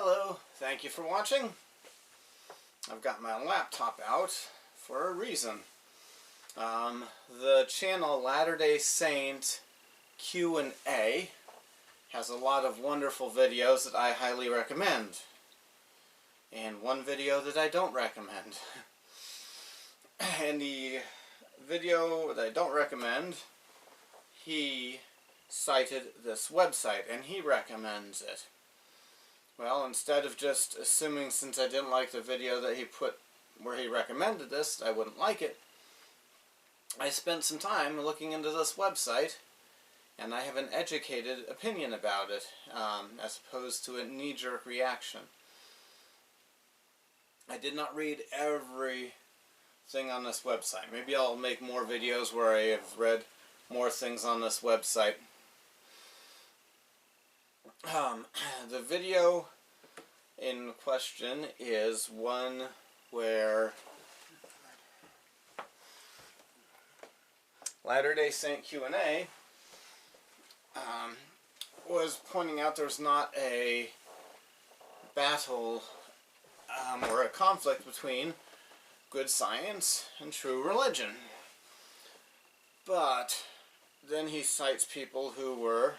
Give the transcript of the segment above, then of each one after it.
Hello, thank you for watching. I've got my laptop out for a reason. The channel Latter-day Saint Q&A has a lot of wonderful videos that I highly recommend. And one video that I don't recommend. And the video that I don't recommend, he cited this website and he recommends it. Well, instead of just assuming since I didn't like the video that he put where he recommended this, I wouldn't like it, I spent some time looking into this website and I have an educated opinion about it, as opposed to a knee-jerk reaction. I did not read everything on this website. Maybe I'll make more videos where I have read more things on this website. The video in question is one where Latter-day Saint Q&A was pointing out there's not a battle or a conflict between good science and true religion. But then he cites people who were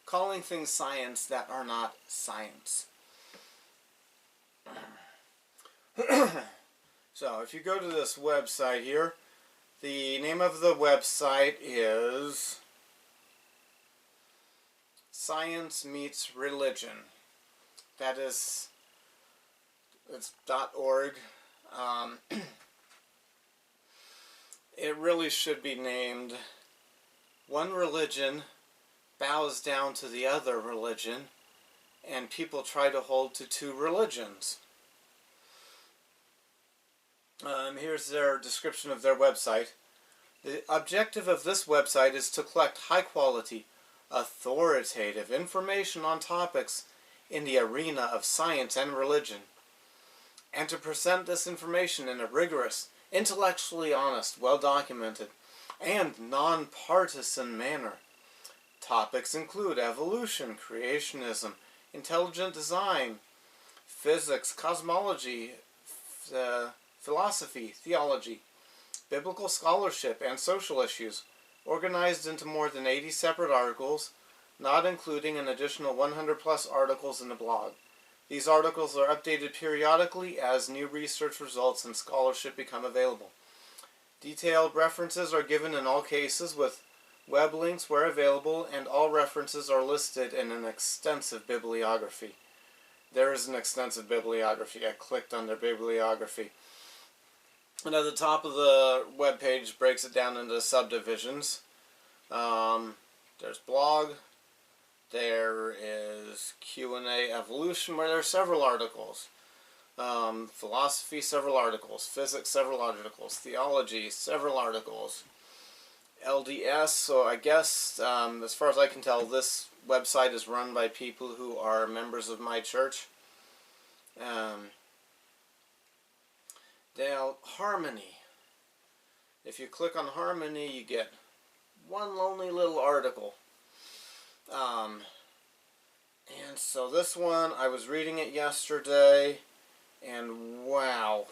calling things science that are not science. So if you go to this website here, the name of the website is Science Meets Religion. That is, it's .org. It really should be named One Religion Bows Down to the Other Religion, and people try to hold to two religions. Here's their description of their website. The objective of this website is to collect high-quality, authoritative information on topics in the arena of science and religion, and to present this information in a rigorous, intellectually honest, well-documented, and non-partisan manner. Topics include evolution, creationism, intelligent design, physics, cosmology, philosophy, theology, biblical scholarship, and social issues, organized into more than 80 separate articles, not including an additional 100+ articles in the blog. These articles are updated periodically as new research results and scholarship become available. Detailed references are given in all cases with web links where available, and all references are listed in an extensive bibliography. There is an extensive bibliography. I clicked on their bibliography. And at the top of the web page breaks it down into subdivisions. There's blog. There is Q&A evolution, where there are several articles. Philosophy, several articles. Physics, several articles. Theology, several articles. LDS, so I guess, as far as I can tell, this website is run by people who are members of my church. Now, Harmony. If you click on Harmony, you get one lonely little article. And so this one, I was reading it yesterday, and wow,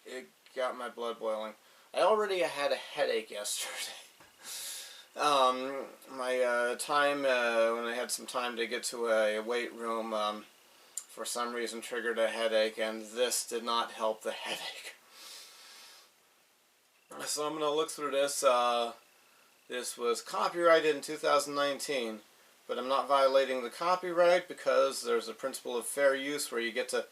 it got my blood boiling. I already had a headache yesterday. My time, when I had some time to get to a weight room, for some reason triggered a headache, and this did not help the headache. So I'm going to look through this. This was copyrighted in 2019, but I'm not violating the copyright because there's a principle of fair use where you get to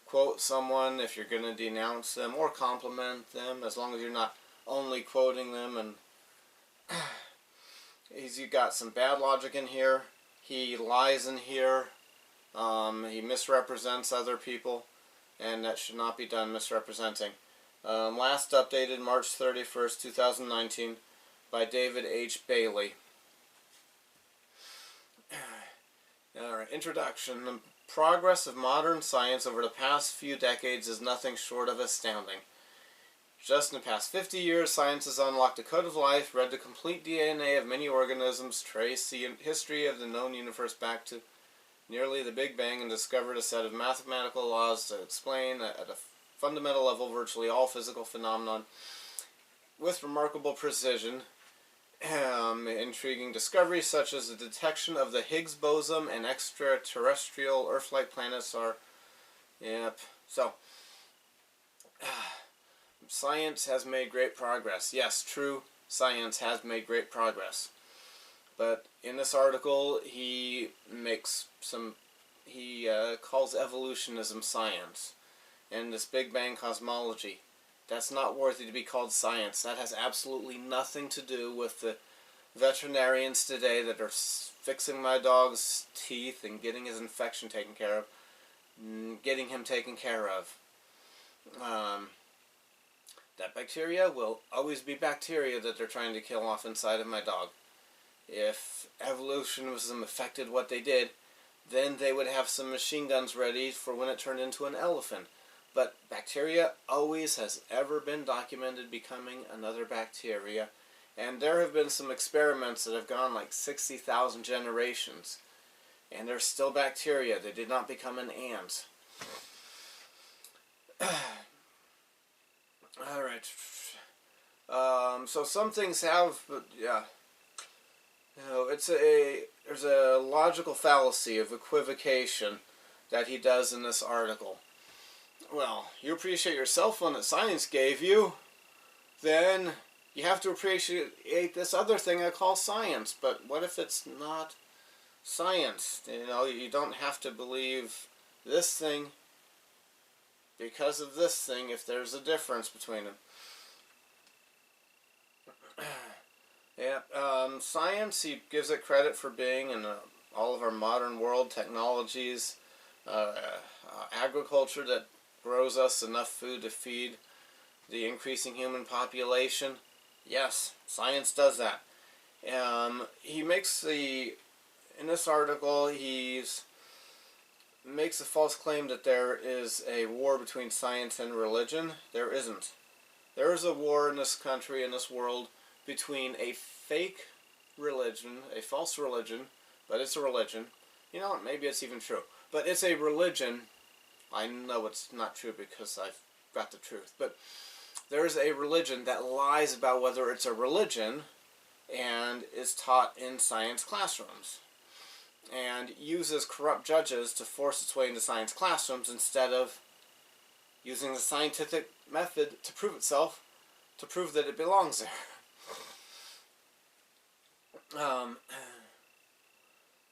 quote someone if you're going to denounce them or compliment them, as long as you're not only quoting them. And you got some bad logic in here. He lies in here. He misrepresents other people, and that should not be done, misrepresenting. Last updated March 31st, 2019 by David H. Bailey. Alright, introduction. The progress of modern science over the past few decades is nothing short of astounding. Just in the past 50 years, science has unlocked a code of life, read the complete DNA of many organisms, traced the history of the known universe back to nearly the Big Bang, and discovered a set of mathematical laws to explain at a fundamental level virtually all physical phenomenon with remarkable precision. Intriguing discoveries such as the detection of the Higgs boson and extraterrestrial Earth-like planets are... Yep. So, science has made great progress. Yes, true, science has made great progress. But in this article, he calls evolutionism science. And this Big Bang cosmology. That's not worthy to be called science. That has absolutely nothing to do with the veterinarians today that are fixing my dog's teeth and getting his infection taken care of. Getting him taken care of. That bacteria will always be bacteria that they're trying to kill off inside of my dog. If evolutionism affected what they did, then they would have some machine guns ready for when it turned into an elephant. But bacteria always has ever been documented becoming another bacteria. And there have been some experiments that have gone like 60,000 generations. And they're still bacteria. They did not become an ant. Alright. So some things have, but yeah. There's a logical fallacy of equivocation that he does in this article. Well, you appreciate your cell phone that science gave you, then you have to appreciate this other thing I call science. But what if it's not science? You don't have to believe this thing because of this thing if there's a difference between them. Yeah, science, he gives it credit for being in all of our modern world technologies, agriculture that grows us enough food to feed the increasing human population. Yes, science does that. He makes in this article, makes a false claim that there is a war between science and religion. There isn't. There is a war in this country, in this world, between a fake religion, a false religion, but it's a religion. You know what, maybe it's even true. But it's a religion. I know it's not true because I've got the truth. But there is a religion that lies about whether it's a religion and is taught in science classrooms. And uses corrupt judges to force its way into science classrooms instead of using the scientific method to prove itself, to prove that it belongs there.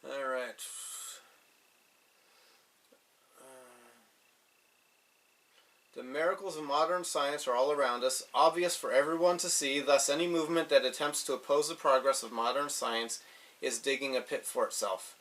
Alright. The miracles of modern science are all around us, obvious for everyone to see, thus any movement that attempts to oppose the progress of modern science is digging a pit for itself.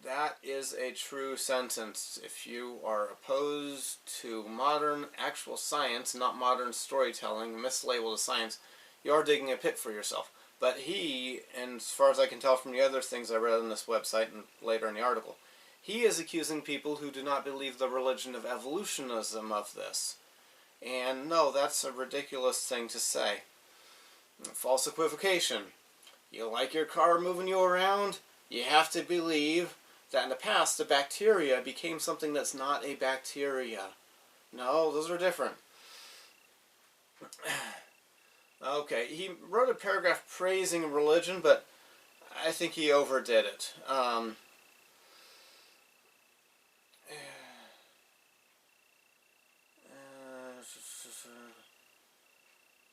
That is a true sentence. If you are opposed to modern actual science, not modern storytelling, mislabeled as science, you are digging a pit for yourself. But he, and as far as I can tell from the other things I read on this website and later in the article, he is accusing people who do not believe the religion of evolutionism of this. And no, that's a ridiculous thing to say. False equivocation. You like your car moving you around? You have to believe that in the past the bacteria became something that's not a bacteria. No, those are different. Okay, he wrote a paragraph praising religion, but I think he overdid it.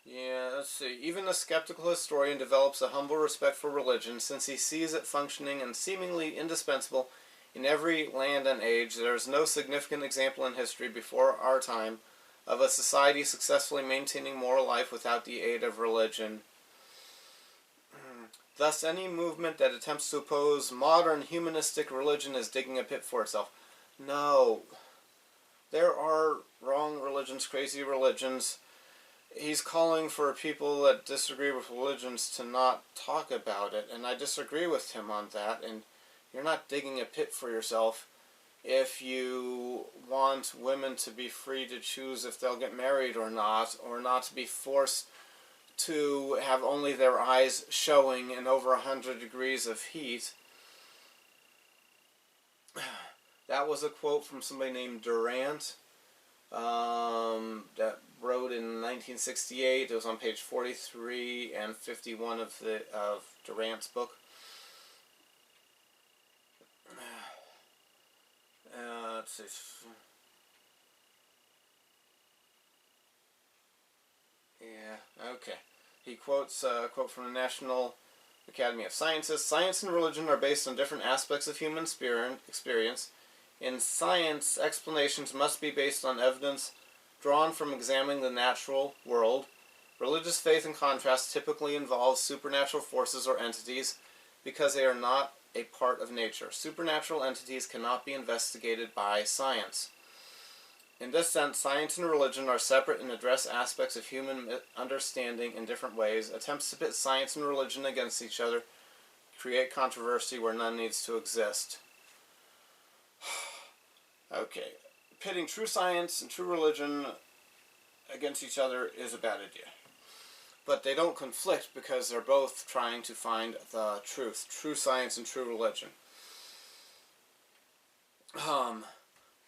Yeah, let's see. Even the skeptical historian develops a humble respect for religion since he sees it functioning and seemingly indispensable in every land and age. There is no significant example in history before our time of a society successfully maintaining moral life without the aid of religion. Thus, any movement that attempts to oppose modern humanistic religion is digging a pit for itself. No. There are wrong religions, crazy religions. He's calling for people that disagree with religions to not talk about it, and I disagree with him on that, and you're not digging a pit for yourself. if you want women to be free to choose if they'll get married or not to be forced to have only their eyes showing in over 100 degrees of heat. That was a quote from somebody named Durant that wrote in 1968. It was on page 43 and 51 of Durant's book. Let's see. Yeah, okay. He quotes a quote from the National Academy of Sciences. Science and religion are based on different aspects of human experience. In science, explanations must be based on evidence drawn from examining the natural world. Religious faith, in contrast, typically involves supernatural forces or entities because they are not a part of nature. Supernatural entities cannot be investigated by science. In this sense, science and religion are separate and address aspects of human understanding in different ways. Attempts to pit science and religion against each other create controversy where none needs to exist. Okay, pitting true science and true religion against each other is a bad idea. But they don't conflict because they're both trying to find the truth. True science and true religion.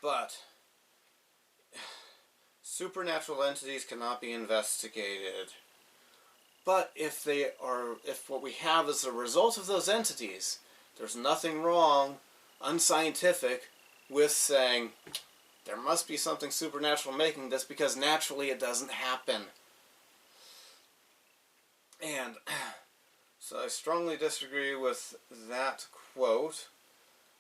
But supernatural entities cannot be investigated. But if what we have is a result of those entities, there's nothing wrong, unscientific, with saying there must be something supernatural making this because naturally it doesn't happen. And so I strongly disagree with that quote,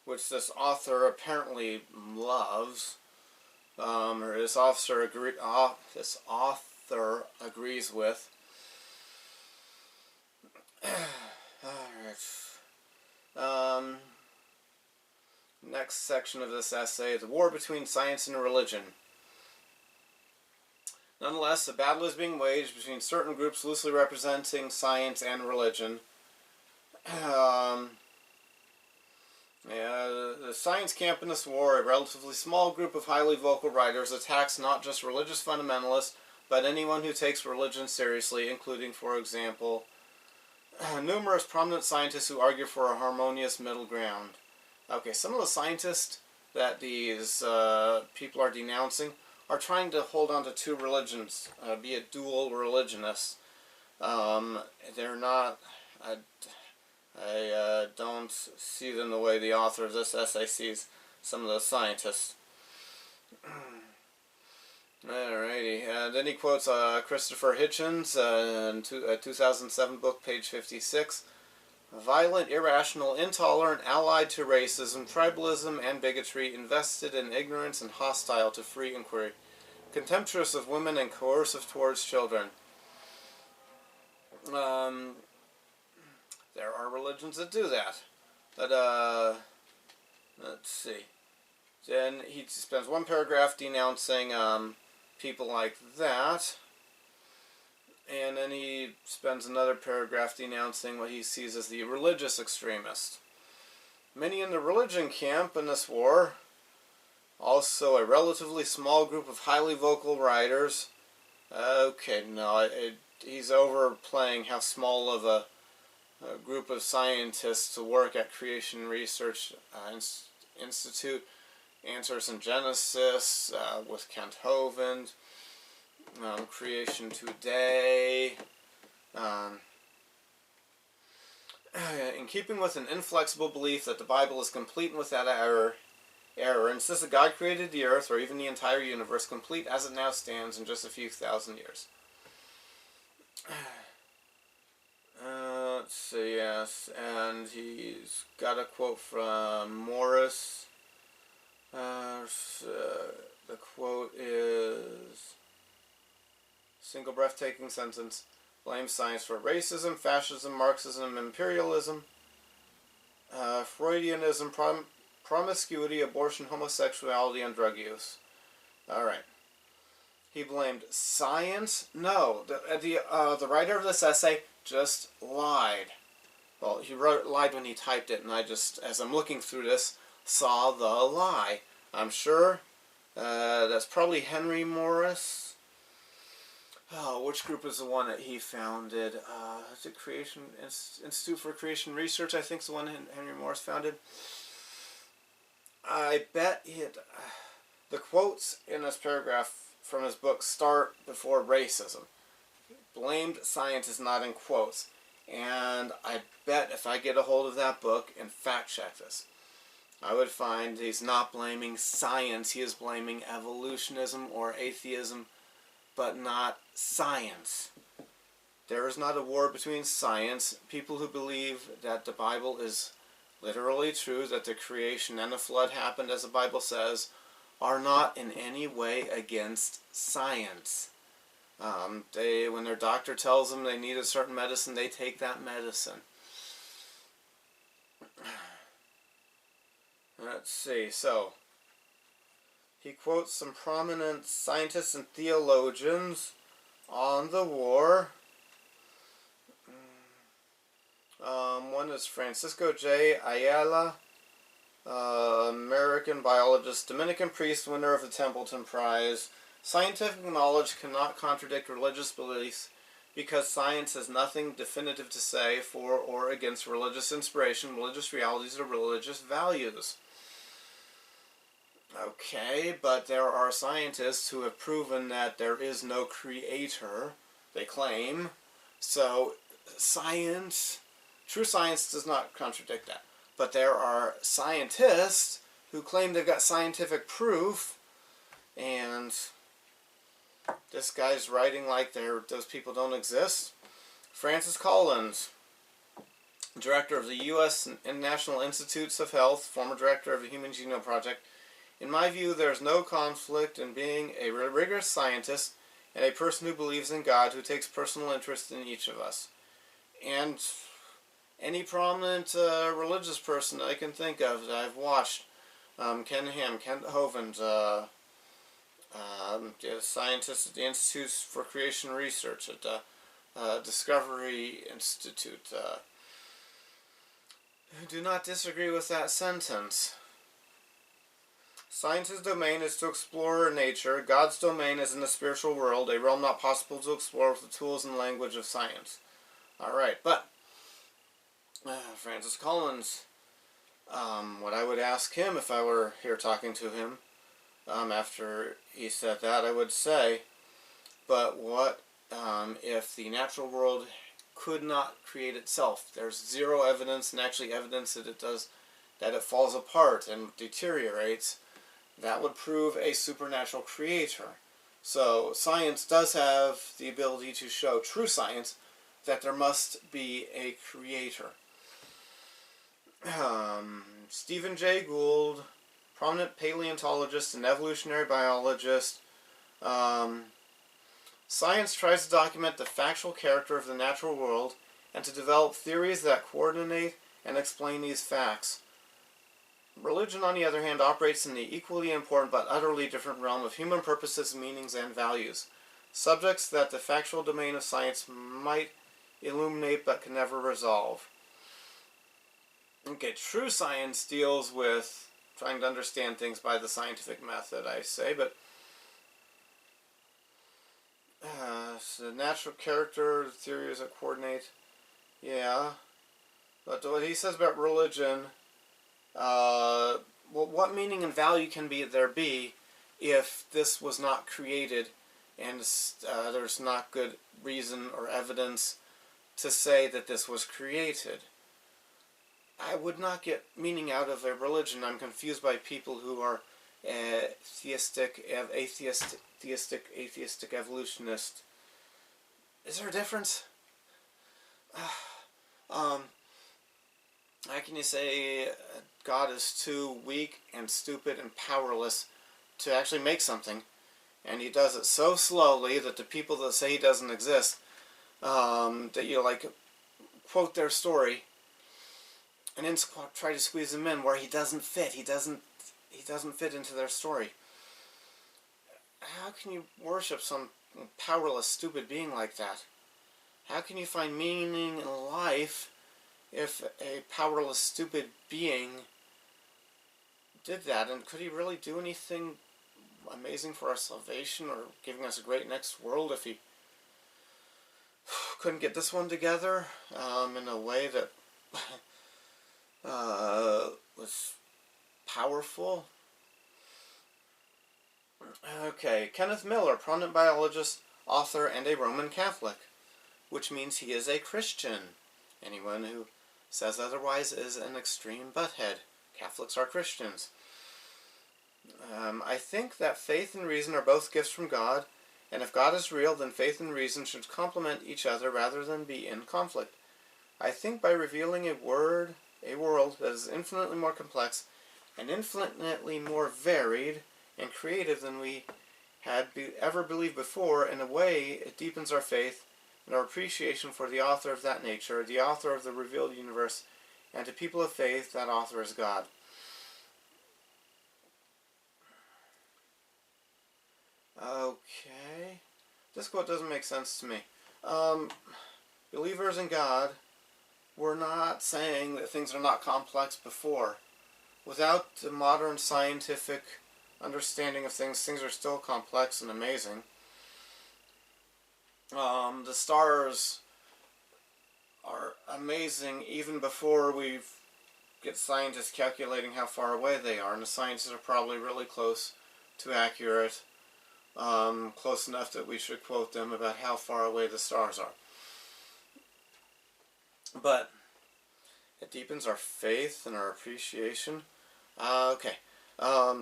which this author apparently loves, or this author agrees with. Alright. Next section of this essay, the war between science and religion. Nonetheless, a battle is being waged between certain groups loosely representing science and religion. The science camp in this war, a relatively small group of highly vocal writers, attacks not just religious fundamentalists, but anyone who takes religion seriously, including, for example, numerous prominent scientists who argue for a harmonious middle ground. Okay, some of the scientists that these people are denouncing are trying to hold on to two religions, be a dual religionist. They're not... I don't see them the way the author of this essay sees some of those scientists. Alrighty, then he quotes Christopher Hitchens in a 2007 book, page 56. Violent, irrational, intolerant, allied to racism, tribalism, and bigotry, invested in ignorance and hostile to free inquiry, contemptuous of women and coercive towards children. There are religions that do that. But, let's see. Then he spends one paragraph denouncing people like that. And then he spends another paragraph denouncing what he sees as the religious extremist. Many in the religion camp in this war, also a relatively small group of highly vocal writers. Okay, no, he's overplaying how small of a group of scientists to work at Creation Research Institute. Answers in Genesis with Kent Hovind. Creation Today. In keeping with an inflexible belief that the Bible is complete and without error, insists that God created the earth or even the entire universe complete as it now stands in just a few thousand years. Let's see, yes, and he's got a quote from Morris. The quote is... Single breathtaking sentence. Blames science for racism, fascism, Marxism, imperialism, Freudianism, promiscuity, abortion, homosexuality, and drug use. Alright. He blamed science? No. The writer of this essay just lied. Well, he lied when he typed it, and I just, as I'm looking through this, saw the lie. I'm sure that's probably Henry Morris. Oh, which group is the one that he founded? Is it Creation Institute for Creation Research? I think is the one Henry Morris founded. I bet the quotes in this paragraph from his book start before racism. Blamed science is not in quotes. And I bet if I get a hold of that book and fact check this, I would find he's not blaming science. He is blaming evolutionism or atheism, but not science. There is not a war between science. People who believe that the Bible is literally true, that the creation and the flood happened as the Bible says, are not in any way against science. When their doctor tells them they need a certain medicine, they take that medicine. Let's see, so he quotes some prominent scientists and theologians on the war. One is Francisco J. Ayala, American biologist, Dominican priest, winner of the Templeton Prize. Scientific knowledge cannot contradict religious beliefs because science has nothing definitive to say for or against religious inspiration, religious realities, or religious values. Okay, but there are scientists who have proven that there is no creator, they claim. So science, true science does not contradict that. But there are scientists who claim they've got scientific proof, and this guy's writing like those people don't exist. Francis Collins, director of the U.S. National Institutes of Health, former director of the Human Genome Project. In my view, there is no conflict in being a rigorous scientist and a person who believes in God, who takes personal interest in each of us. And any prominent religious person I can think of that I've watched, Ken Ham, Kent Hovind, scientists at the Institutes for Creation Research, at the Discovery Institute, who do not disagree with that sentence. Science's domain is to explore nature. God's domain is in the spiritual world, a realm not possible to explore with the tools and language of science. Alright, but Francis Collins, what I would ask him if I were here talking to him, after he said that, I would say, but what if the natural world could not create itself? There's zero evidence, and actually evidence that it falls apart and deteriorates. That would prove a supernatural creator. So science does have the ability to show, true science, that there must be a creator. Stephen Jay Gould, prominent paleontologist and evolutionary biologist. Science tries to document the factual character of the natural world and to develop theories that coordinate and explain these facts. Religion, on the other hand, operates in the equally important but utterly different realm of human purposes, meanings, and values. Subjects that the factual domain of science might illuminate but can never resolve. Okay, true science deals with trying to understand things by the scientific method, I say, but so natural character, theories that coordinate, yeah. But what he says about religion, well, what meaning and value can there be if this was not created and there's not good reason or evidence to say that this was created? I would not get meaning out of a religion. I'm confused by people who are atheistic evolutionist. Is there a difference? How can you say God is too weak and stupid and powerless to actually make something, and he does it so slowly that the people that say he doesn't exist, that you quote their story and then try to squeeze him in where he doesn't fit. He doesn't fit into their story. How can you worship some powerless, stupid being like that? How can you find meaning in life if a powerless, stupid being did that, and could he really do anything amazing for our salvation or giving us a great next world if he couldn't get this one together in a way that was powerful? Okay, Kenneth Miller, prominent biologist, author, and a Roman Catholic, which means he is a Christian. Anyone who says otherwise is an extreme butthead. Catholics are Christians. I think that faith and reason are both gifts from God, and if God is real, then faith and reason should complement each other rather than be in conflict. I think by revealing a world that is infinitely more complex and infinitely more varied and creative than we had ever believed before, in a way it deepens our faith and our appreciation for the author of that nature, the author of the revealed universe, and to people of faith, that author is God. Okay. This quote doesn't make sense to me. Believers in God were not saying that things are not complex before. Without the modern scientific understanding of things, things are still complex and amazing. The stars are amazing even before we get scientists calculating how far away they are, and the scientists are probably really close to accurate, close enough that we should quote them about how far away the stars are. But it deepens our faith and our appreciation. Okay.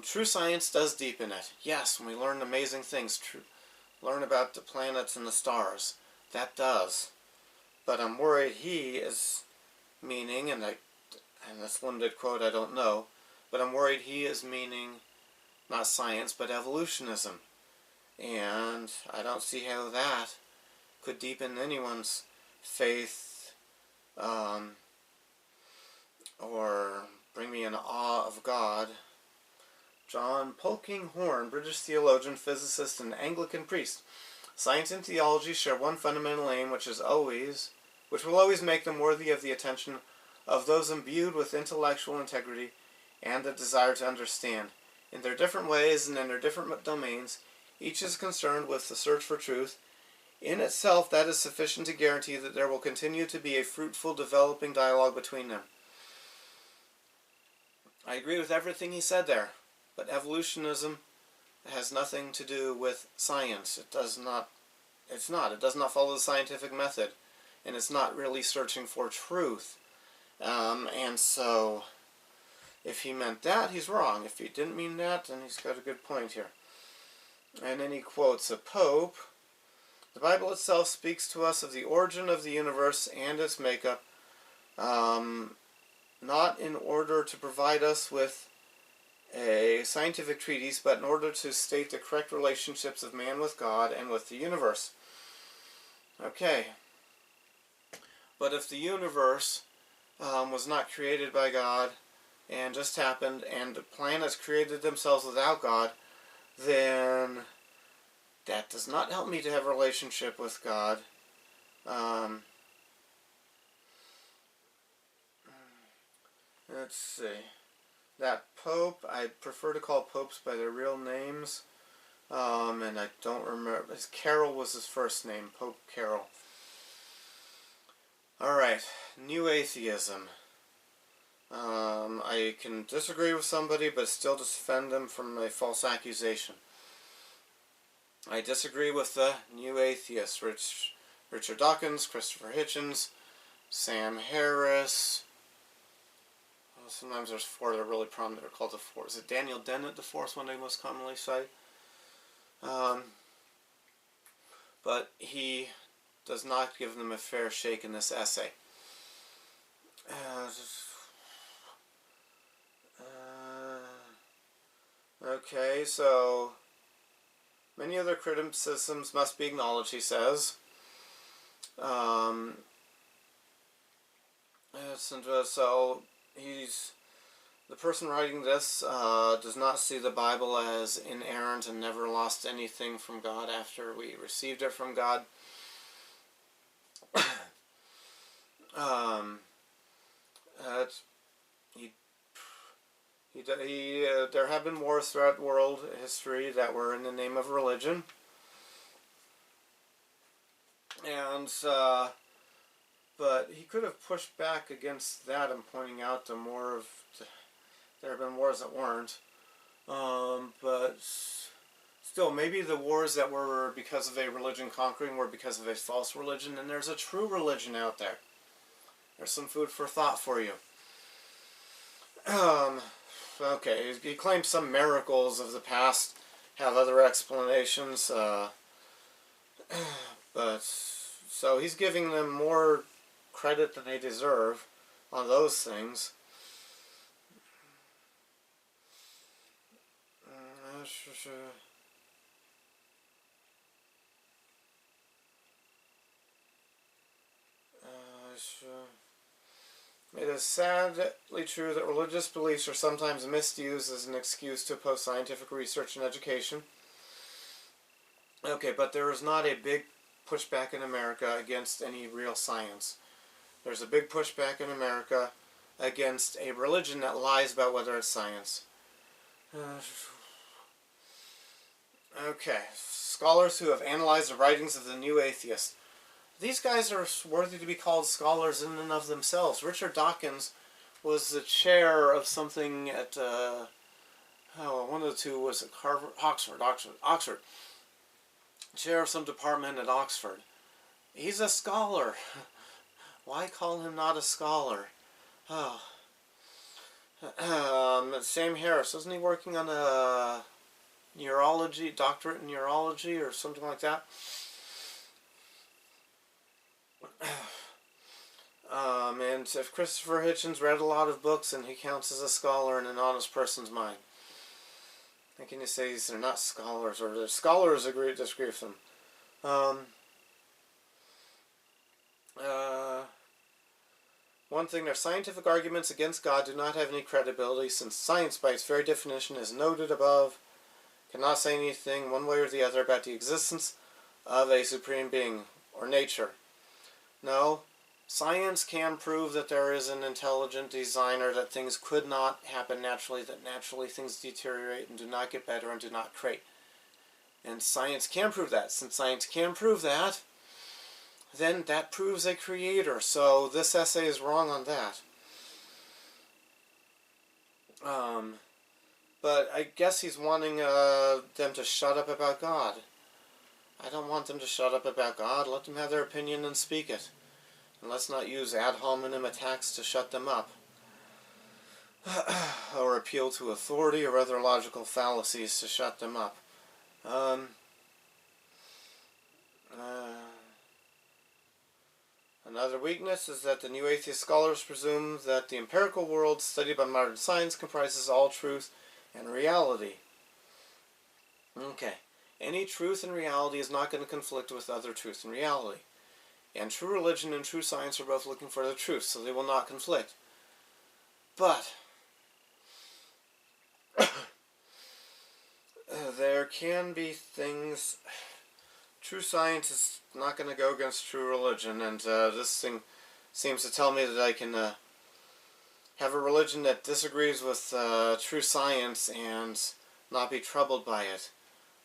True science does deepen it. Yes, when we learn amazing things, learn about the planets and the stars. That does. But I'm worried he is meaning, and this limited quote I don't know, but I'm worried he is meaning not science, but evolutionism. And I don't see how that could deepen anyone's faith or bring me in awe of God. John Polkinghorne, British theologian, physicist, and Anglican priest. Science and theology share one fundamental aim, which will always make them worthy of the attention of those imbued with intellectual integrity and the desire to understand. In their different ways and in their different domains, each is concerned with the search for truth. In itself, that is sufficient to guarantee that there will continue to be a fruitful, developing dialogue between them. I agree with everything he said there, but evolutionism has nothing to do with science. It does not follow the scientific method, and it's not really searching for truth. And so, if he meant that, he's wrong. If he didn't mean that, then he's got a good point here. And then he quotes a pope. The Bible itself speaks to us of the origin of the universe and its makeup, not in order to provide us with a scientific treatise, but in order to state the correct relationships of man with God and with the universe. Okay. But if the universe was not created by God and just happened, and the planets created themselves without God, then that does not help me to have a relationship with God. Let's see. That pope, I prefer to call popes by their real names. And I don't remember. Carroll was his first name, Pope Carroll. Alright, New Atheism. I can disagree with somebody, but still defend them from a false accusation. I disagree with the New Atheists, Richard Dawkins, Christopher Hitchens, Sam Harris. Well, sometimes there's four that are really prominent. They're called the four. Is it Daniel Dennett, the fourth one they most commonly cite? But he does not give them a fair shake in this essay. Okay, so many other criticisms must be acknowledged, he says. So the person writing this does not see the Bible as inerrant and never lost anything from God after we received it from God. He There have been wars throughout world history that were in the name of religion, and but he could have pushed back against that and pointing out there have been wars that weren't. But still, maybe the wars that were because of a religion conquering were because of a false religion, and there's a true religion out there. There's some food for thought for you. Okay, he claims some miracles of the past have other explanations, but so he's giving them more credit than they deserve on those things. It is sadly true that religious beliefs are sometimes misused as an excuse to oppose scientific research and education. Okay, but there is not a big pushback in America against any real science. There's a big pushback in America against a religion that lies about whether it's science. Okay, scholars who have analyzed the writings of the new atheist. These guys are worthy to be called scholars in and of themselves. Richard Dawkins was the chair of something at, one of the two was at Oxford. Chair of some department at Oxford. He's a scholar. Why call him not a scholar? Oh. Sam Harris, isn't he working on a neurology, doctorate in neurology or something like that? And if Christopher Hitchens read a lot of books and he counts as a scholar in an honest person's mind, how can you say they're not scholars, or the scholars disagree with them? One thing, their scientific arguments against God do not have any credibility, since science, by its very definition, as noted above, cannot say anything one way or the other about the existence of a supreme being or nature. No, science can prove that there is an intelligent designer, that things could not happen naturally, that naturally things deteriorate and do not get better and do not create. And science can prove that. Since science can prove that, then that proves a creator. So this essay is wrong on that. But I guess he's wanting them to shut up about God. I don't want them to shut up about God. Let them have their opinion and speak it. And let's not use ad hominem attacks to shut them up. Or appeal to authority or other logical fallacies to shut them up. Another weakness is that the new atheist scholars presume that the empirical world studied by modern science comprises all truth and reality. Okay. Any truth and reality is not going to conflict with other truth and reality. And true religion and true science are both looking for the truth, so they will not conflict. But there can be things. True science is not going to go against true religion, and this thing seems to tell me that I can have a religion that disagrees with true science and not be troubled by it.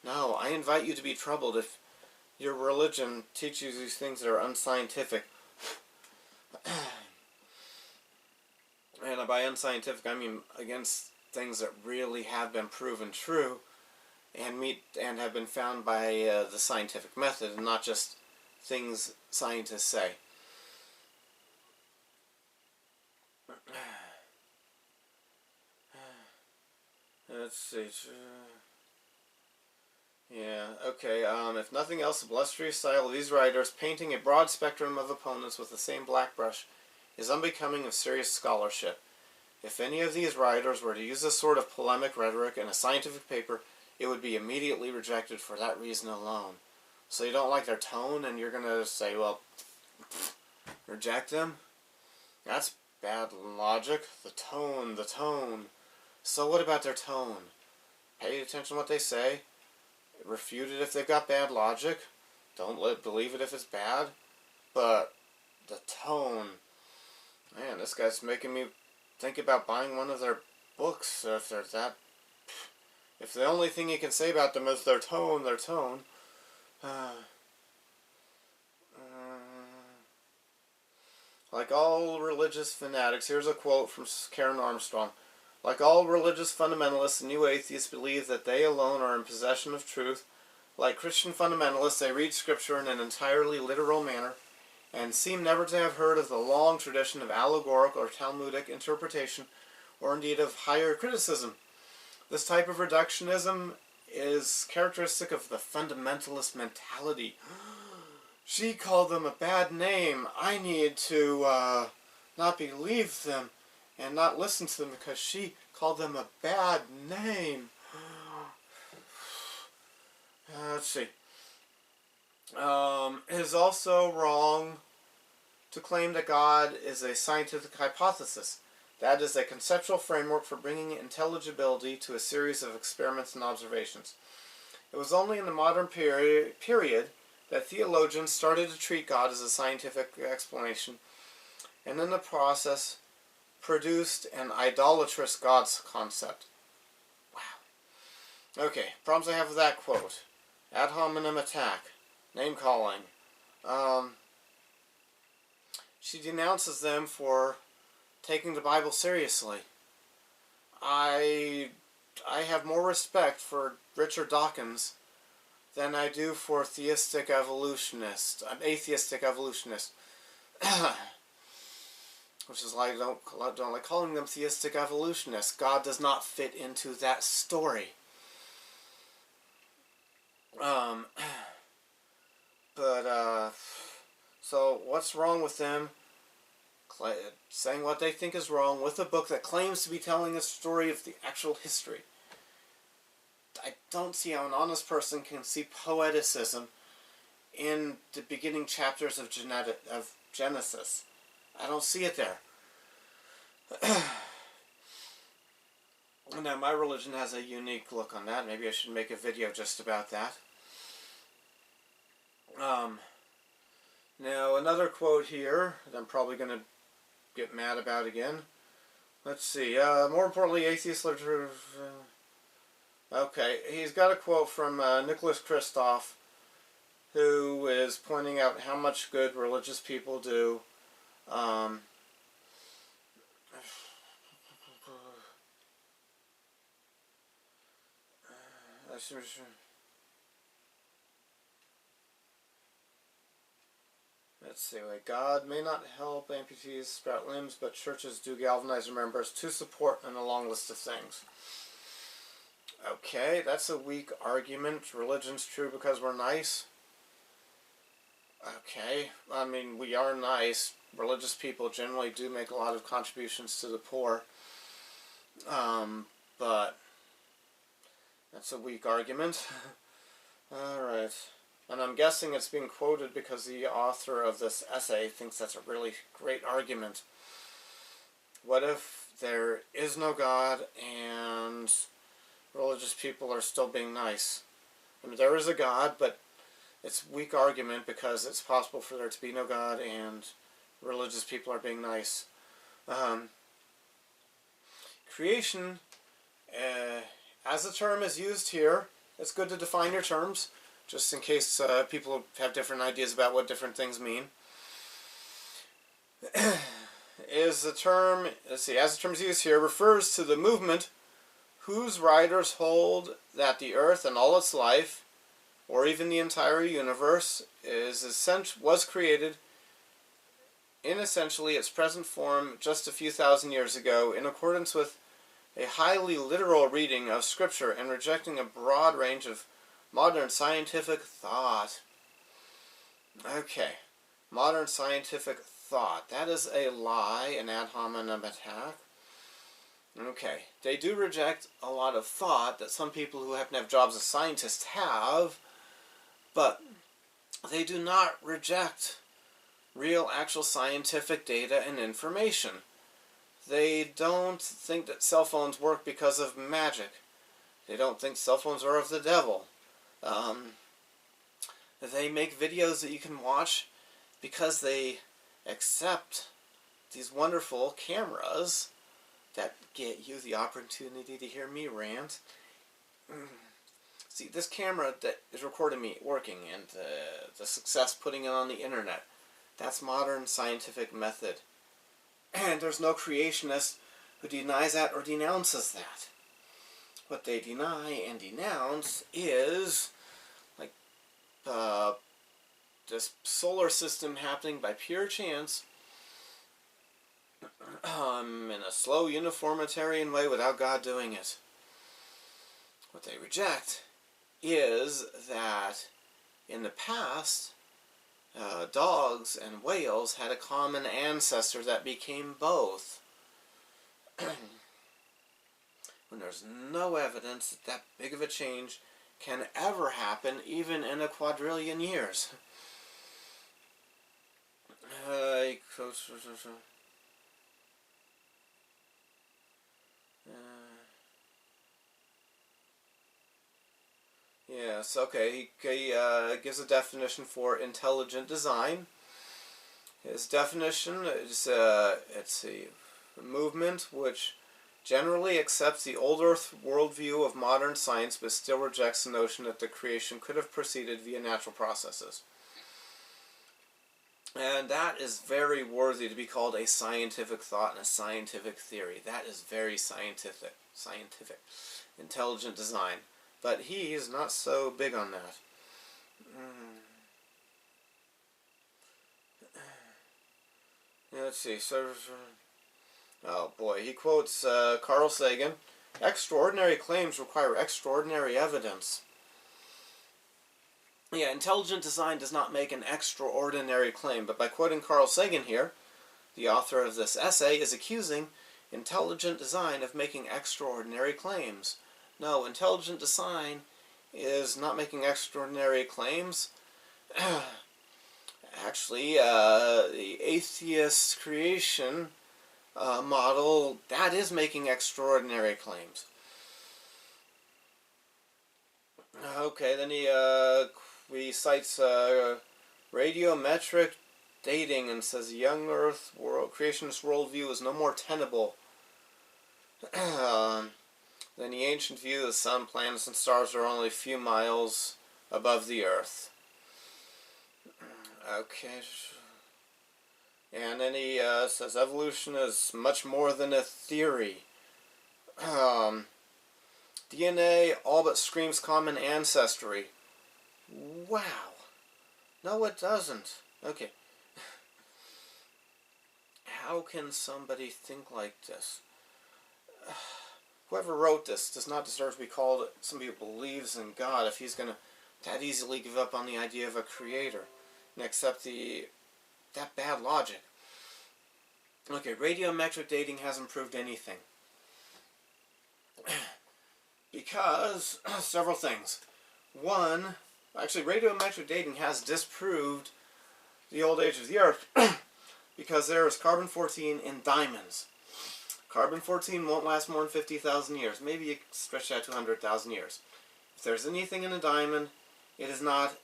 No, I invite you to be troubled if your religion teaches you these things that are unscientific. And by unscientific, I mean against things that really have been proven true and have been found by the scientific method, and not just things scientists say. Let's see. Yeah, okay, if nothing else, the blustery style of these writers, painting a broad spectrum of opponents with the same black brush, is unbecoming of serious scholarship. If any of these writers were to use this sort of polemic rhetoric in a scientific paper, it would be immediately rejected for that reason alone. So you don't like their tone, and you're going to say, well, reject them? That's bad logic. The tone. So what about their tone? Pay attention to what they say. Refute it if they've got bad logic. Don't believe it if it's bad. But the tone. Man, this guy's making me think about buying one of their books, if they're that, if the only thing you can say about them is their tone, like all religious fanatics, here's a quote from Karen Armstrong. Like all religious fundamentalists, the new atheists believe that they alone are in possession of truth. Like Christian fundamentalists, they read Scripture in an entirely literal manner and seem never to have heard of the long tradition of allegorical or Talmudic interpretation, or indeed of higher criticism. This type of reductionism is characteristic of the fundamentalist mentality. She called them a bad name. I need to not believe them and not listen to them because she called them a bad name. Let's see. It is also wrong to claim that God is a scientific hypothesis. That is a conceptual framework for bringing intelligibility to a series of experiments and observations. It was only in the modern period that theologians started to treat God as a scientific explanation, and in the process produced an idolatrous God's concept. Wow. Okay, problems I have with that quote. Ad hominem attack. Name-calling. She denounces them for taking the Bible seriously. I have more respect for Richard Dawkins than I do for atheistic evolutionists. Which is why I don't like calling them theistic evolutionists. God does not fit into that story. So what's wrong with them saying what they think is wrong with a book that claims to be telling a story of the actual history? I don't see how an honest person can see poeticism in the beginning chapters of Genesis. I don't see it there. Now, my religion has a unique look on that. Maybe I should make a video just about that. Now, another quote here that I'm probably going to get mad about again. Let's see. More importantly, atheist literature... okay, he's got a quote from Nicholas Kristof, who is pointing out how much good religious people do. Let's see, like, God may not help amputees sprout limbs, but churches do galvanize their members to support, and a long list of things. Okay, that's a weak argument. Religion's true because we're nice. Okay, I mean, we are nice. Religious people generally do make a lot of contributions to the poor. But that's a weak argument. Alright. And I'm guessing it's being quoted because the author of this essay thinks that's a really great argument. What if there is no God and religious people are still being nice? I mean, there is a God, but it's a weak argument because it's possible for there to be no God and religious people are being nice. Creation, as the term is used here, it's good to define your terms, just in case people have different ideas about what different things mean. Is the term, let's see, as the term is used here, refers to the movement whose writers hold that the earth and all its life, or even the entire universe, was created in essentially its present form just a few thousand years ago in accordance with a highly literal reading of Scripture and rejecting a broad range of modern scientific thought. Okay, modern scientific thought. That is a lie, an ad hominem attack. Okay, they do reject a lot of thought that some people who happen to have jobs as scientists have, but they do not reject real, actual scientific data and information. They don't think that cell phones work because of magic. They don't think cell phones are of the devil. They make videos that you can watch because they accept these wonderful cameras that get you the opportunity to hear me rant. See, this camera that is recording me working and the success putting it on the internet, that's modern scientific method. And there's no creationist who denies that or denounces that. What they deny and denounce is like this solar system happening by pure chance in a slow uniformitarian way without God doing it. What they reject is that in the past dogs and whales had a common ancestor that became both. When there's no evidence that that big of a change can ever happen, even in a quadrillion years. Yes, okay, he gives a definition for intelligent design. His definition is it's a movement which generally accepts the old Earth worldview of modern science but still rejects the notion that the creation could have proceeded via natural processes. And that is very worthy to be called a scientific thought and a scientific theory. That is very scientific. Intelligent design. But he is not so big on that. Yeah, let's see. Oh boy, he quotes Carl Sagan. Extraordinary claims require extraordinary evidence. Yeah, intelligent design does not make an extraordinary claim, but by quoting Carl Sagan here, the author of this essay is accusing intelligent design of making extraordinary claims. No, intelligent design is not making extraordinary claims. Actually, the atheist creation model, that is making extraordinary claims. Okay, then he cites radiometric dating and says the young Earth creationist worldview is no more tenable than the ancient view the sun, planets, and stars are only a few miles above the Earth. Okay. And then he says evolution is much more than a theory. DNA all but screams common ancestry. Wow. No, it doesn't. Okay. How can somebody think like this? Whoever wrote this does not deserve to be called somebody who believes in God if he's going to that easily give up on the idea of a creator and accept that bad logic. Okay, radiometric dating hasn't proved anything. Because several things. One, actually radiometric dating has disproved the old age of the Earth because there is carbon-14 in diamonds. Carbon-14 won't last more than 50,000 years. Maybe you stretch that to 100,000 years. If there's anything in a diamond, it is not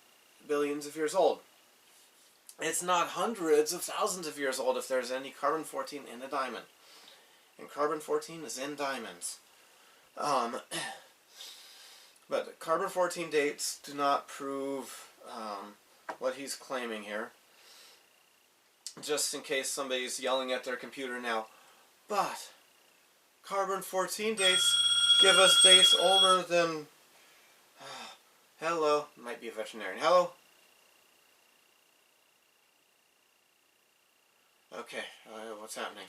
billions of years old. It's not hundreds of thousands of years old if there's any carbon-14 in a diamond. And carbon-14 is in diamonds. But carbon-14 dates do not prove what he's claiming here. Just in case somebody's yelling at their computer now. But carbon-14 dates give us dates older than... Hello. Might be a veterinarian. Hello? Okay, what's happening?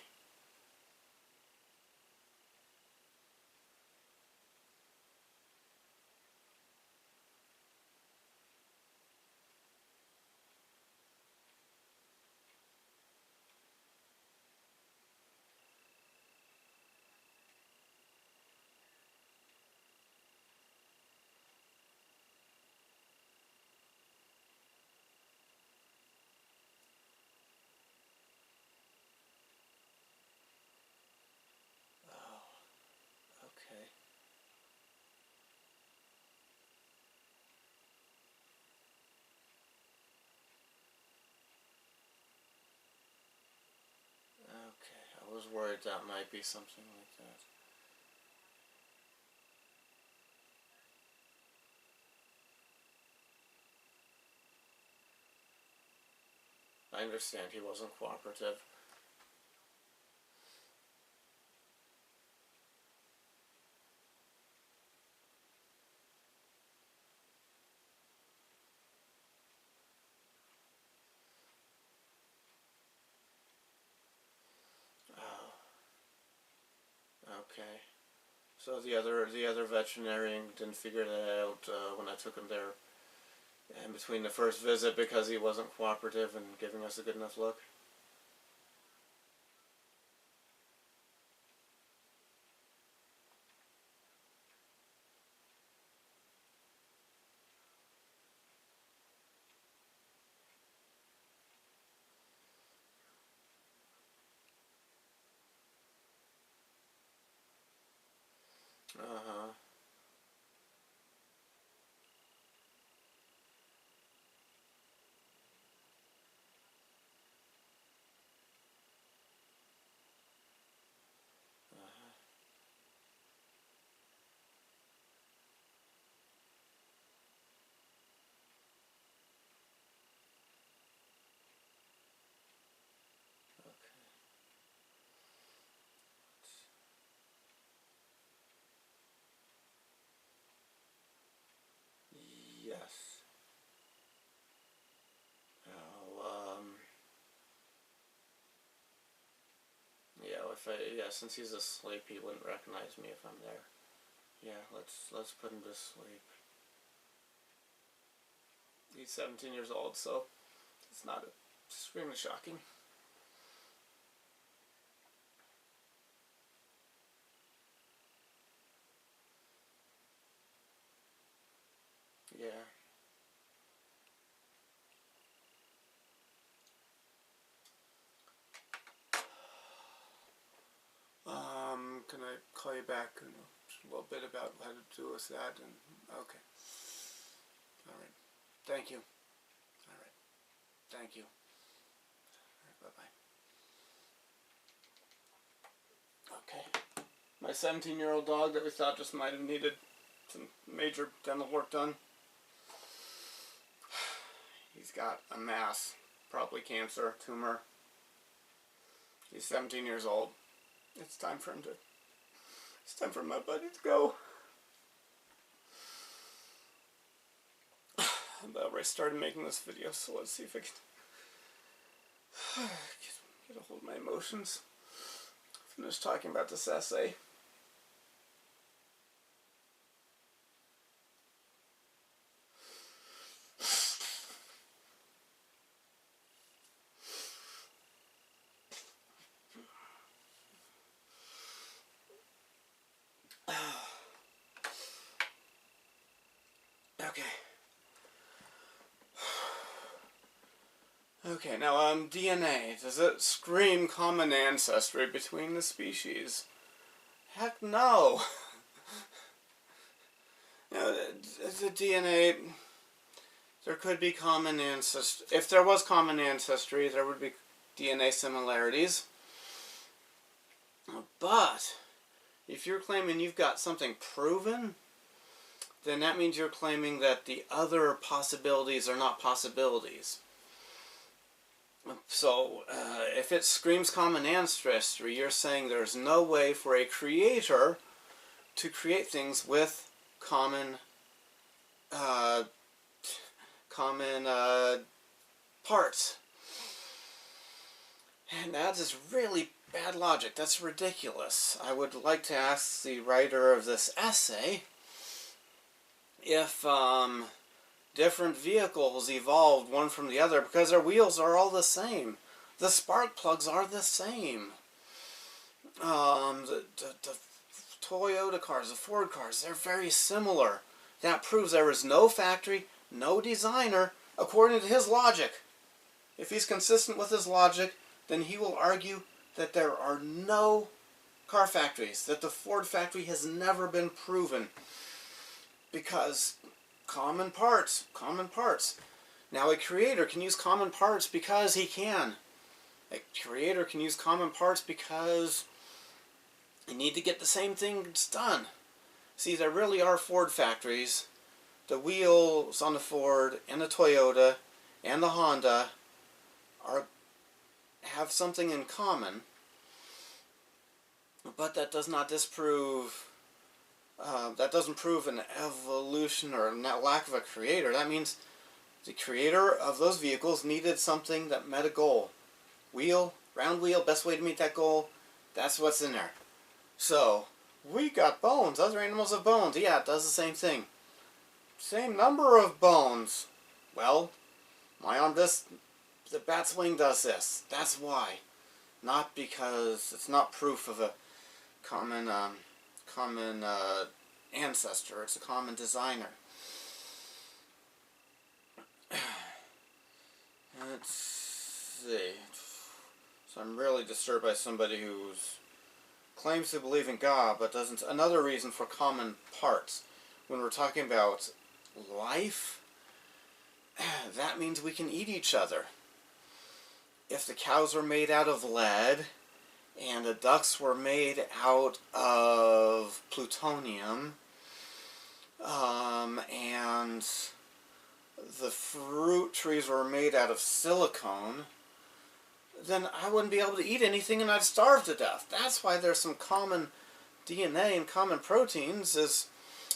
was worried that might be something like that. I understand he wasn't cooperative. Okay. So the other veterinarian didn't figure that out when I took him there in between the first visit because he wasn't cooperative and giving us a good enough look. Uh-huh. Uh-huh. Okay. Yes. Oh, since he's asleep, he wouldn't recognize me if I'm there. Yeah, let's put him to sleep. He's 17 years old, so it's not extremely shocking. Yeah. Can I call you back in a little bit about how to do with that? And okay. All right. Thank you. All right. Thank you. All right, bye-bye. Okay. My 17-year-old dog that we thought just might have needed some major dental work done. He's got a mass, probably cancer, tumor. He's 17 years old. It's time for my buddy to go. But I already started making this video, so let's see if I can get a hold of my emotions. Finish talking about this essay. Okay, now, DNA. Does it scream common ancestry between the species? Heck no! You know, the DNA, there could be common ancestry. If there was common ancestry, there would be DNA similarities. But, if you're claiming you've got something proven, then that means you're claiming that the other possibilities are not possibilities. So, if it screams common ancestry, you're saying there's no way for a creator to create things with common parts. And that is really bad logic. That's ridiculous. I would like to ask the writer of this essay if different vehicles evolved one from the other because their wheels are all the same. The spark plugs are the same. The Toyota cars, the Ford cars, they're very similar. That proves there is no factory, no designer, according to his logic. If he's consistent with his logic, then he will argue that there are no car factories, that the Ford factory has never been proven. Because common parts. Now a creator can use common parts because he can. A Creator can use common parts because you need to get the same things done. See, there really are Ford factories. The wheels on the Ford and the Toyota and the Honda have something in common, but that does not disprove. That doesn't prove an evolution or a lack of a creator. That means the creator of those vehicles needed something that met a goal. Wheel, round wheel, best way to meet that goal. That's what's in there. So, we got bones. Other animals have bones. Yeah, it does the same thing. Same number of bones. Well, my arm does, the bat's wing does this. That's why. Not because it's not proof of a common ancestor. It's a common designer. Let's see. So I'm really disturbed by somebody who claims to believe in God, but doesn't. Another reason for common parts. When we're talking about life, that means we can eat each other. If the cows were made out of lead, and the ducks were made out of plutonium, and the fruit trees were made out of silicone, then I wouldn't be able to eat anything and I'd starve to death. That's why there's some common DNA and common proteins, is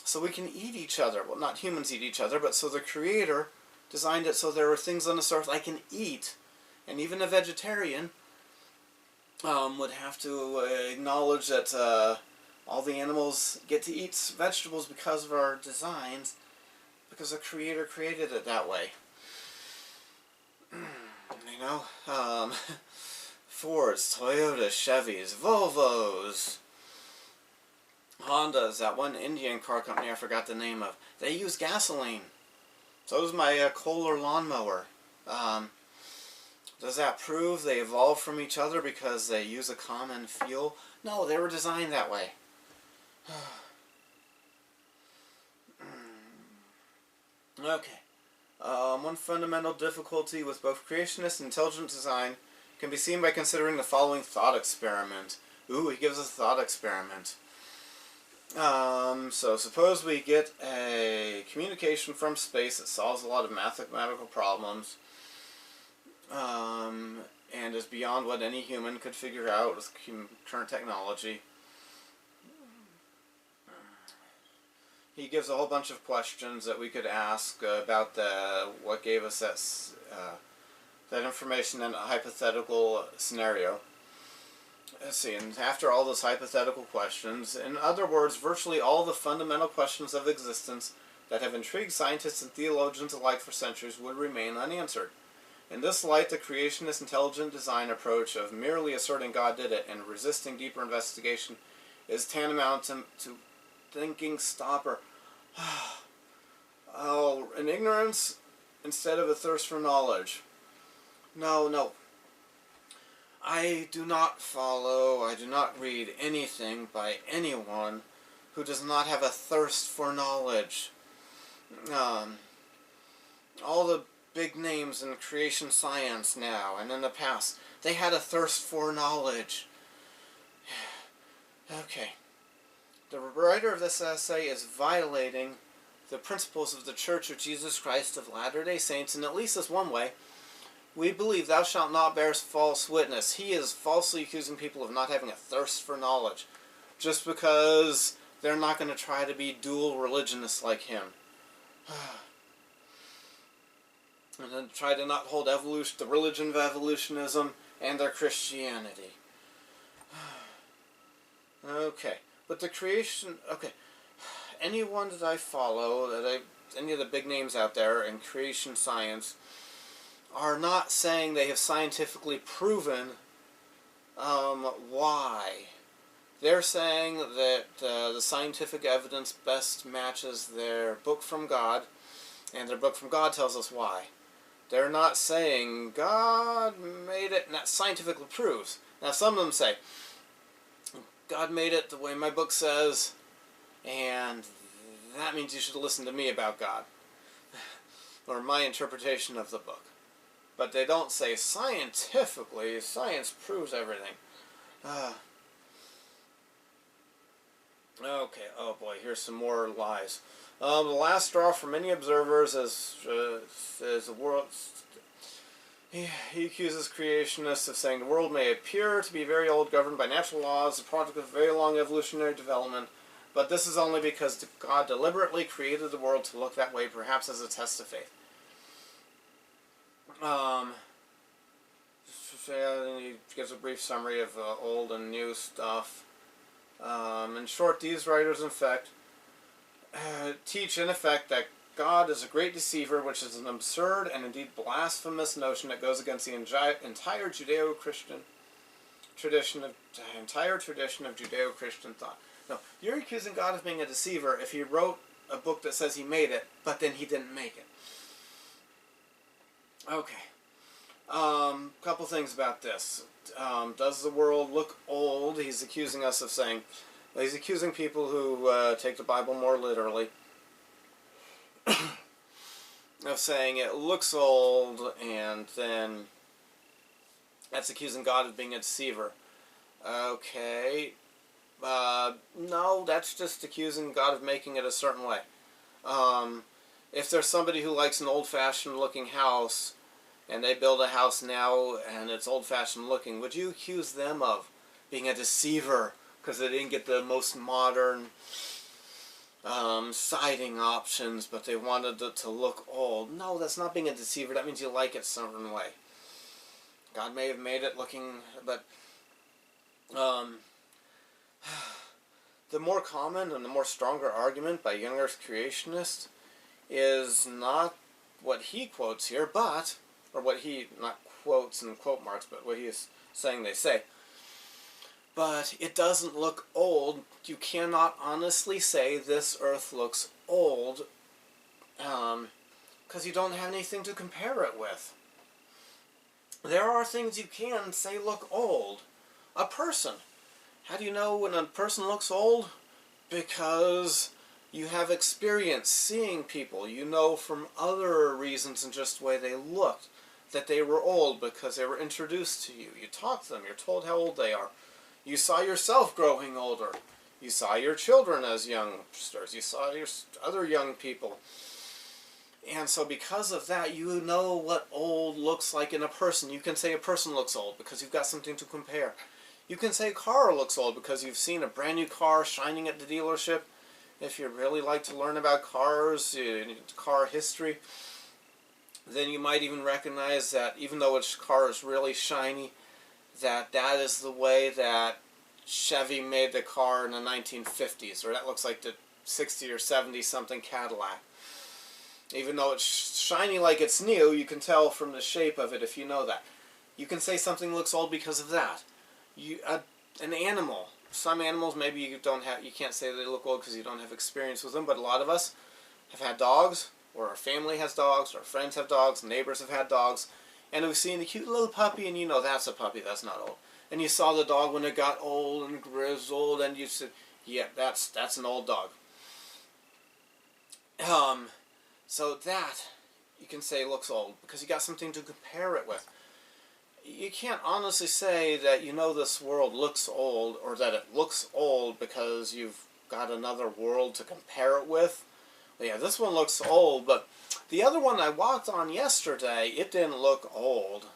so we can eat each other. Well, not humans eat each other, but so the Creator designed it so there were things on this earth I can eat. And even a vegetarian would have to acknowledge that all the animals get to eat vegetables because of our designs, because the Creator created it that way. You know, Fords, Toyotas, Chevys, Volvos, Hondas, that one Indian car company I forgot the name of, they use gasoline. So does my Kohler lawnmower. Does that prove they evolved from each other because they use a common fuel? No, they were designed that way. Okay. One fundamental difficulty with both creationist and intelligent design can be seen by considering the following thought experiment. Ooh, he gives us a thought experiment. So suppose we get a communication from space that solves a lot of mathematical problems, and is beyond what any human could figure out with current technology. He gives a whole bunch of questions that we could ask about what gave us that information in a hypothetical scenario. Let's see, and after all those hypothetical questions, in other words, virtually all the fundamental questions of existence that have intrigued scientists and theologians alike for centuries would remain unanswered. In this light, the creationist intelligent design approach of merely asserting God did it and resisting deeper investigation is tantamount to thinking stopper. Oh, an ignorance instead of a thirst for knowledge. No. I do not follow, I do not read anything by anyone who does not have a thirst for knowledge. All the big names in creation science now and in the past, they had a thirst for knowledge. Okay. The writer of this essay is violating the principles of the Church of Jesus Christ of Latter-day Saints in at least this one way. We believe thou shalt not bear false witness. He is falsely accusing people of not having a thirst for knowledge just because they're not going to try to be dual religionists like him. And then try to not hold evolution, the religion of evolutionism and their Christianity. Okay. But the creation, okay, anyone that I follow, any of the big names out there in creation science, are not saying they have scientifically proven why. They're saying that the scientific evidence best matches their book from God, and their book from God tells us why. They're not saying God made it, and that scientifically proves. Now some of them say, God made it the way my book says, and that means you should listen to me about God, or my interpretation of the book. But they don't say scientifically. Science proves everything. Okay, oh boy, here's some more lies. The last straw for many observers is the world. He accuses creationists of saying the world may appear to be very old, governed by natural laws, the product of very long evolutionary development, but this is only because God deliberately created the world to look that way, perhaps as a test of faith. He gives a brief summary of old and new stuff. In short, these writers, in fact, teach, in effect, that God is a great deceiver, which is an absurd and indeed blasphemous notion that goes against the entire Judeo-Christian tradition of Judeo-Christian thought. No, you're accusing God of being a deceiver if he wrote a book that says he made it, but then he didn't make it. Okay. Couple things about this. Does the world look old? He's accusing us of saying, he's accusing people who take the Bible more literally of saying it looks old, and then that's accusing God of being a deceiver. Okay. No, that's just accusing God of making it a certain way. If there's somebody who likes an old-fashioned looking house, and they build a house now and it's old-fashioned looking, would you accuse them of being a deceiver because they didn't get the most modern siding options, but they wanted it to look old? No, that's not being a deceiver. That means you like it a certain way. God may have made it looking, but the more common and the more stronger argument by young Earth creationists is not what he quotes here, but, or what he, not quotes in quote marks, but what he is saying they say. But it doesn't look old. You cannot honestly say this Earth looks old because you don't have anything to compare it with. There are things you can say look old. A person. How do you know when a person looks old? Because you have experience seeing people. You know from other reasons than just the way they looked that they were old because they were introduced to you. You talk to them. You're told how old they are. You saw yourself growing older. You saw your children as youngsters. You saw your other young people. And so because of that, you know what old looks like in a person. You can say a person looks old because you've got something to compare. You can say a car looks old because you've seen a brand new car shining at the dealership. If you really like to learn about cars, car history, then you might even recognize that even though its car is really shiny, that is the way that Chevy made the car in the 1950s, or that looks like the 60 or 70 something Cadillac. Even though it's shiny like it's new, you can tell from the shape of it if you know that. You can say something looks old because of that. An animal. Some animals maybe you can't say they look old because you don't have experience with them, but a lot of us have had dogs, or our family has dogs, or our friends have dogs, neighbors have had dogs, and we've seen the cute little puppy, and you know that's a puppy, that's not old. And you saw the dog when it got old and grizzled, and you said, yeah, that's an old dog. So that, you can say looks old, because you got something to compare it with. You can't honestly say that you know this world looks old, or that it looks old because you've got another world to compare it with. Well, yeah, this one looks old, but the other one I walked on yesterday, it didn't look old.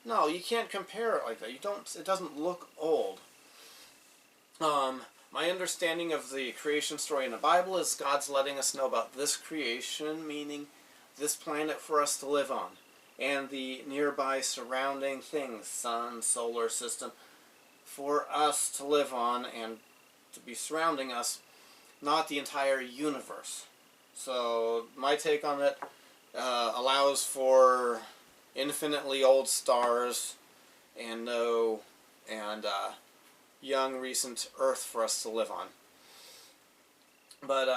No, you can't compare it like that. It doesn't look old. My understanding of the creation story in the Bible is God's letting us know about this creation, meaning this planet for us to live on, and the nearby surrounding things, sun, solar system, for us to live on and to be surrounding us, not the entire universe. So my take on it allows for infinitely old stars and young recent Earth for us to live on. But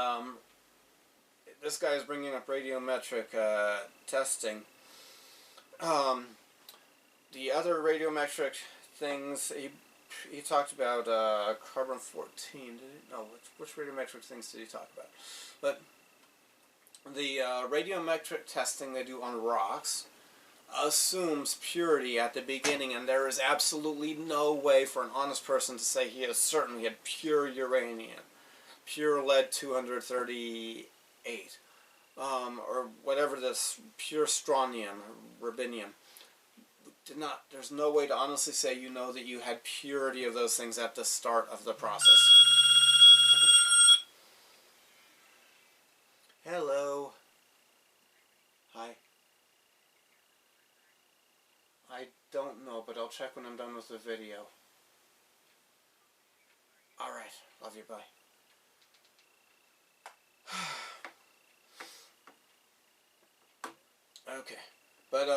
this guy is bringing up radiometric testing. The other radiometric things, he talked about carbon-14. No, which radiometric things did he talk about? But the radiometric testing they do on rocks, assumes purity at the beginning, and there is absolutely no way for an honest person to say he has certainly had pure uranium, pure lead-238, or whatever this, pure strontium, rubidium. There's no way to honestly say you know that you had purity of those things at the start of the process. Hello. Hi. I don't know, but I'll check when I'm done with the video. Alright, love you, bye. Okay, but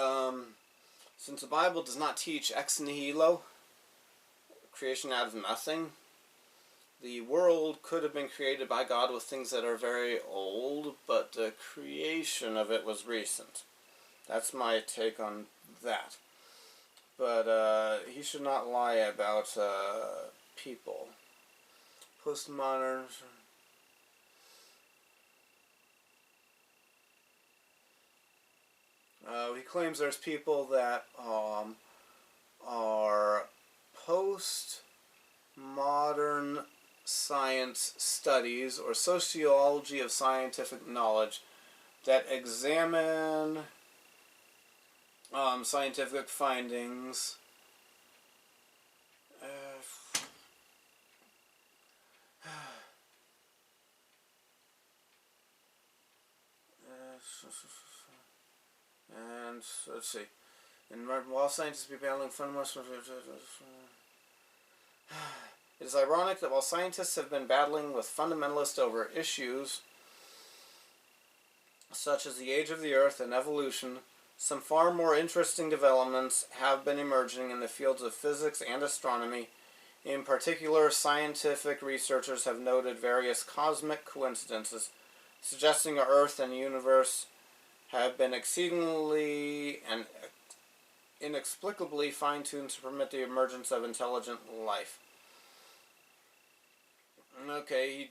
since the Bible does not teach ex nihilo, creation out of nothing, the world could have been created by God with things that are very old, but the creation of it was recent. That's my take on that. But he should not lie about people. Postmodern. He claims there's people that are post-modern science studies or sociology of scientific knowledge that examine scientific findings and let's see. And while scientists be battling fundamental, it is ironic that while scientists have been battling with fundamentalists over issues such as the age of the Earth and evolution, some far more interesting developments have been emerging in the fields of physics and astronomy. In particular, scientific researchers have noted various cosmic coincidences, suggesting our Earth and universe have been exceedingly and inexplicably fine-tuned to permit the emergence of intelligent life. Okay, he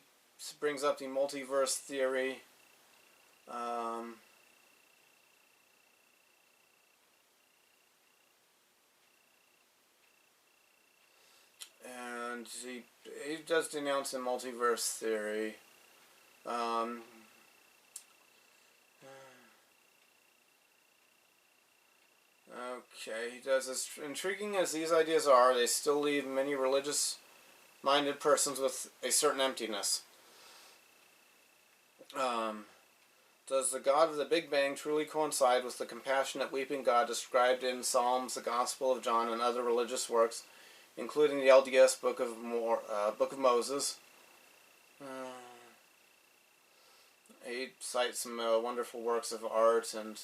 brings up the multiverse theory. And he does denounce the multiverse theory. Okay, he does. As intriguing as these ideas are, they still leave many religious-minded persons with a certain emptiness. Does the God of the Big Bang truly coincide with the compassionate weeping God described in Psalms, the Gospel of John, and other religious works, including the LDS Book of Moses? He cites some wonderful works of art and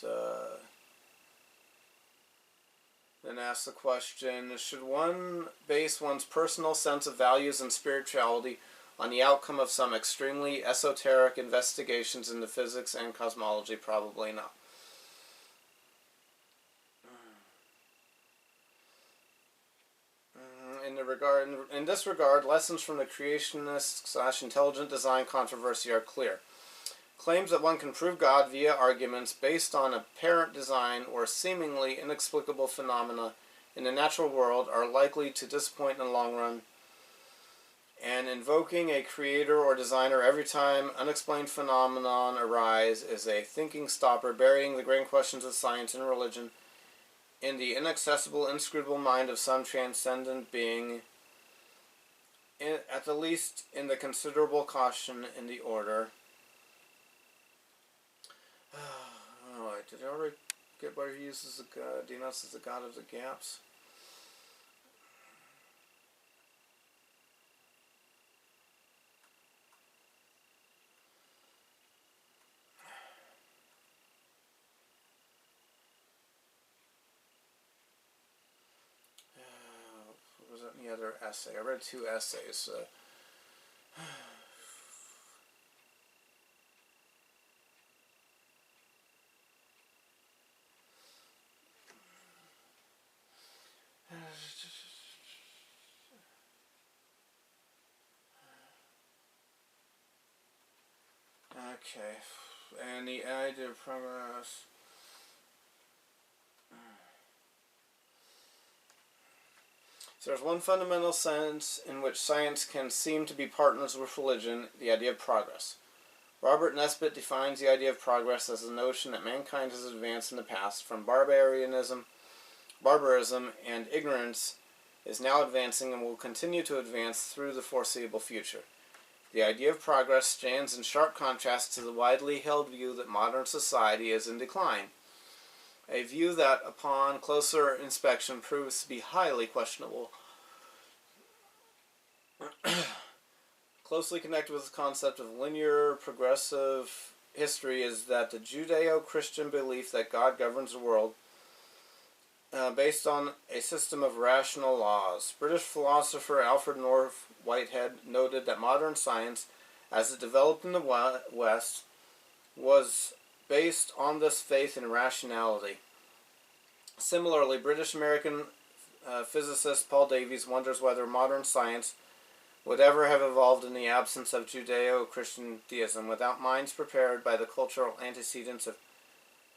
then asks the question, should one base one's personal sense of values and spirituality on the outcome of some extremely esoteric investigations into physics and cosmology? Probably not. In this regard, lessons from the creationist/intelligent design controversy are clear. Claims that one can prove God via arguments based on apparent design or seemingly inexplicable phenomena in the natural world are likely to disappoint in the long run, and invoking a creator or designer every time unexplained phenomenon arise is a thinking stopper, burying the great questions of science and religion in the inaccessible, inscrutable mind of some transcendent being, at the least in the considerable caution in the order. Alright, did I already get where he uses the God, denounces the God of the gaps? Was there any other essay? I read 2 essays. Okay, and the idea of progress. So there's one fundamental sense in which science can seem to be partners with religion, the idea of progress. Robert Nesbitt defines the idea of progress as the notion that mankind has advanced in the past from barbarism, and ignorance is now advancing and will continue to advance through the foreseeable future. The idea of progress stands in sharp contrast to the widely held view that modern society is in decline, a view that, upon closer inspection, proves to be highly questionable. Closely connected with the concept of linear, progressive history is that the Judeo-Christian belief that God governs the world based on a system of rational laws. British philosopher Alfred North Whitehead noted that modern science, as it developed in the West, was based on this faith in rationality. Similarly, British-American physicist Paul Davies wonders whether modern science would ever have evolved in the absence of Judeo-Christian theism, without minds prepared by the cultural antecedents of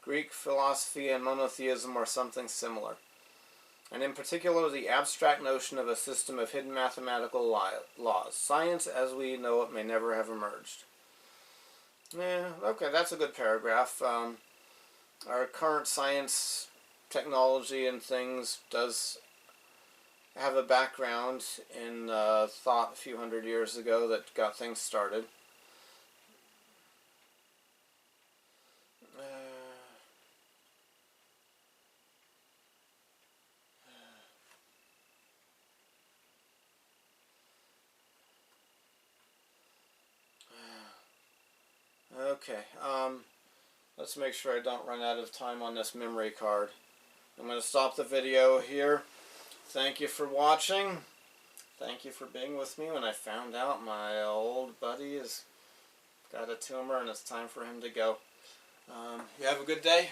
Greek philosophy and monotheism or something similar, and in particular the abstract notion of a system of hidden mathematical laws. Science as we know it may never have emerged. Okay, that's a good paragraph. Our current science, technology, and things does have a background in thought a few hundred years ago that got things started. Okay, let's make sure I don't run out of time on this memory card. I'm going to stop the video here. Thank you for watching. Thank you for being with me when I found out my old buddy has got a tumor and it's time for him to go. You have a good day,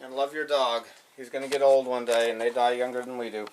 and love your dog. He's going to get old one day, and they die younger than we do.